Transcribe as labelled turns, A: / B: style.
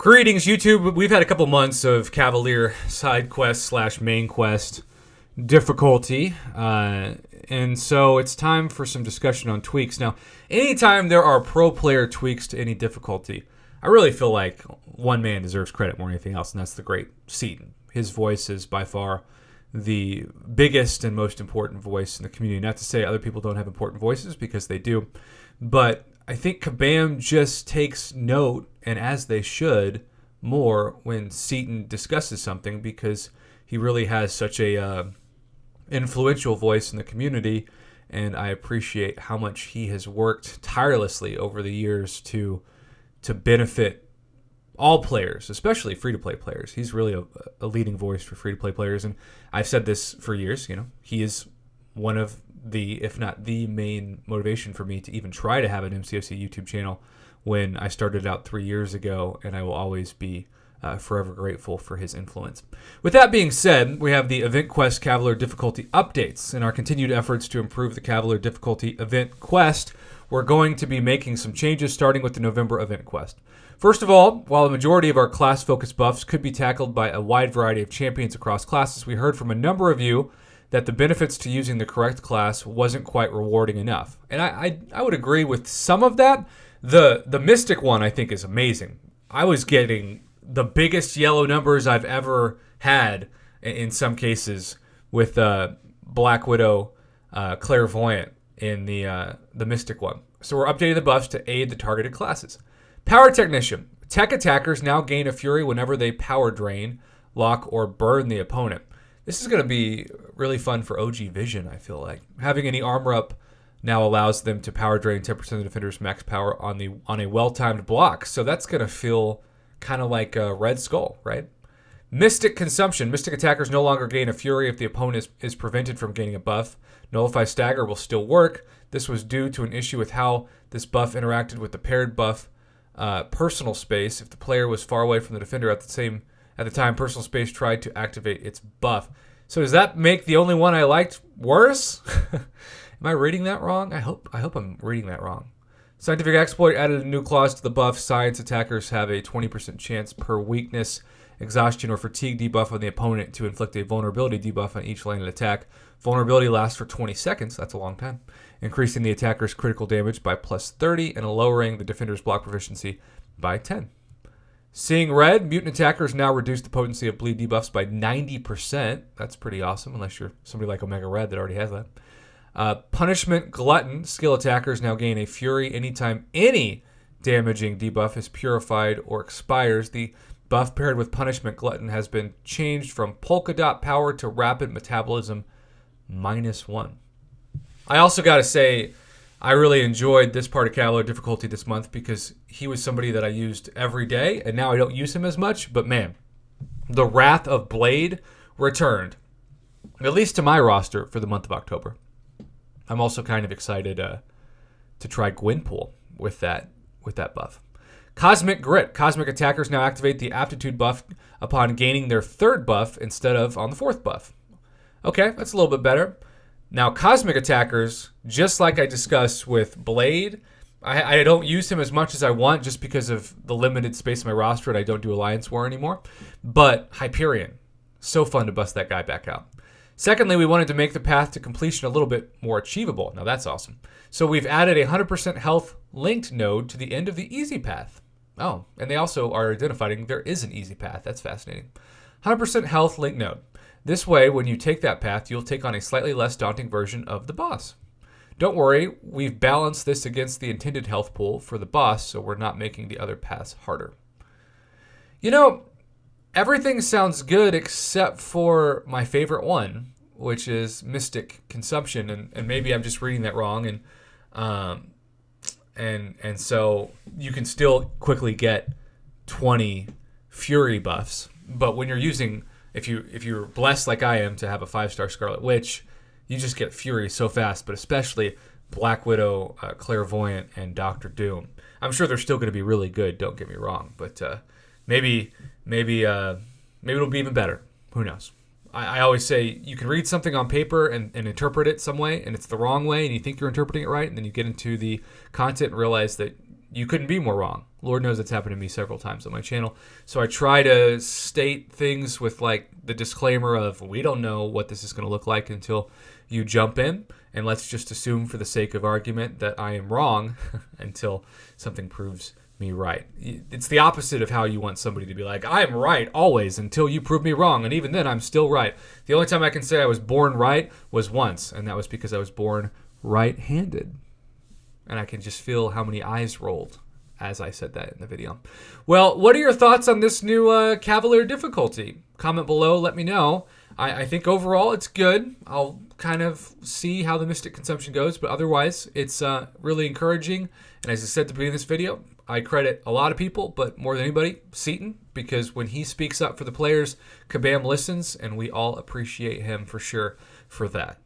A: Greetings, YouTube. We've had a couple months of Cavalier side quest / main quest difficulty, and so it's time for some discussion on tweaks. Now, anytime there are pro player tweaks to any difficulty, I really feel like one man deserves credit more than anything else, and that's the great Seaton. His voice is by far the biggest and most important voice in the community. Not to say other people don't have important voices, because they do, but I think Kabam just takes note, and as they should, more when Seaton discusses something, because he really has such a influential voice in the community, and I appreciate how much he has worked tirelessly over the years to benefit all players, especially free-to-play players. He's really a leading voice for free-to-play players, and I've said this for years. He is one of the, if not the main motivation for me to even try to have an MCOC YouTube channel when I started out 3 years ago, and I will always be forever grateful for his influence. With that being said, we have the Event Quest Cavalier difficulty updates. In our continued efforts to improve the Cavalier difficulty event quest, we're going to be making some changes starting with the November event quest. First of all, while the majority of our class-focused buffs could be tackled by a wide variety of champions across classes, we heard from a number of you that the benefits to using the correct class wasn't quite rewarding enough. And I would agree with some of that. The Mystic one, I think, is amazing. I was getting the biggest yellow numbers I've ever had in some cases with Black Widow Clairvoyant in the Mystic one. So we're updating the buffs to aid the targeted classes. Power Technician. Tech attackers now gain a fury whenever they power drain, lock, or burn the opponent. This is going to be really fun for OG Vision, I feel like. Having any armor up now allows them to power drain 10% of the defender's max power on a well-timed block. So that's going to feel kind of like a Red Skull, right? Mystic Consumption. Mystic attackers no longer gain a fury if the opponent is prevented from gaining a buff. Nullify Stagger will still work. This was due to an issue with how this buff interacted with the paired buff Personal Space. If the player was far away from the defender at the time Personal Space tried to activate its buff. So does that make the only one I liked worse? Am I reading that wrong? I hope I'm reading that wrong. Scientific Exploit added a new clause to the buff. Science attackers have a 20% chance per weakness, exhaustion, or fatigue debuff on the opponent to inflict a vulnerability debuff on each landed attack. Vulnerability lasts for 20 seconds. That's a long time. Increasing the attacker's critical damage by plus 30 and lowering the defender's block proficiency by 10. Seeing Red, mutant attackers now reduce the potency of bleed debuffs by 90%. That's pretty awesome, unless you're somebody like Omega Red that already has that. Punishment Glutton, skill attackers now gain a fury anytime any damaging debuff is purified or expires. The buff paired with Punishment Glutton has been changed from Polka Dot Power to Rapid Metabolism -1. I also got to say, I really enjoyed this part of Cavalier difficulty this month because he was somebody that I used every day, and now I don't use him as much. But man, the Wrath of Blade returned, at least to my roster, for the month of October. I'm also kind of excited to try Gwenpool with that buff. Cosmic Grit. Cosmic attackers now activate the Aptitude buff upon gaining their third buff instead of on the fourth buff. Okay, that's a little bit better. Now, Cosmic attackers, just like I discussed with Blade, I don't use him as much as I want just because of the limited space in my roster, and I don't do Alliance War anymore. But Hyperion, so fun to bust that guy back out. Secondly, we wanted to make the path to completion a little bit more achievable. Now, that's awesome. So we've added a 100% health linked node to the end of the easy path. Oh, and they also are identifying there is an easy path. That's fascinating. 100% health linked node. This way, when you take that path, you'll take on a slightly less daunting version of the boss. Don't worry, we've balanced this against the intended health pool for the boss, so we're not making the other paths harder. Everything sounds good except for my favorite one, which is Mystic Consumption, and maybe I'm just reading that wrong, and so you can still quickly get 20 Fury buffs, but when you're using, if you're blessed like I am to have a 5-star Scarlet Witch, you just get Fury so fast, but especially Black Widow, Clairvoyant, and Doctor Doom. I'm sure they're still going to be really good, don't get me wrong, but maybe it'll be even better. Who knows? I always say you can read something on paper and interpret it some way, and it's the wrong way, and you think you're interpreting it right, and then you get into the content and realize that you couldn't be more wrong. Lord knows it's happened to me several times on my channel. So I try to state things with like the disclaimer of we don't know what this is going to look like until you jump in. And let's just assume for the sake of argument that I am wrong until something proves me right. It's the opposite of how you want somebody to be like, I am right always until you prove me wrong. And even then, I'm still right. The only time I can say I was born right was once. And that was because I was born right-handed. And I can just feel how many eyes rolled as I said that in the video. Well, what are your thoughts on this new Cavalier difficulty? Comment below, let me know. I think overall it's good. I'll kind of see how the Mystic consumption goes, but otherwise it's really encouraging. And as I said at the beginning of this video, I credit a lot of people, but more than anybody, Seaton, because when he speaks up for the players, Kabam listens, and we all appreciate him for sure for that.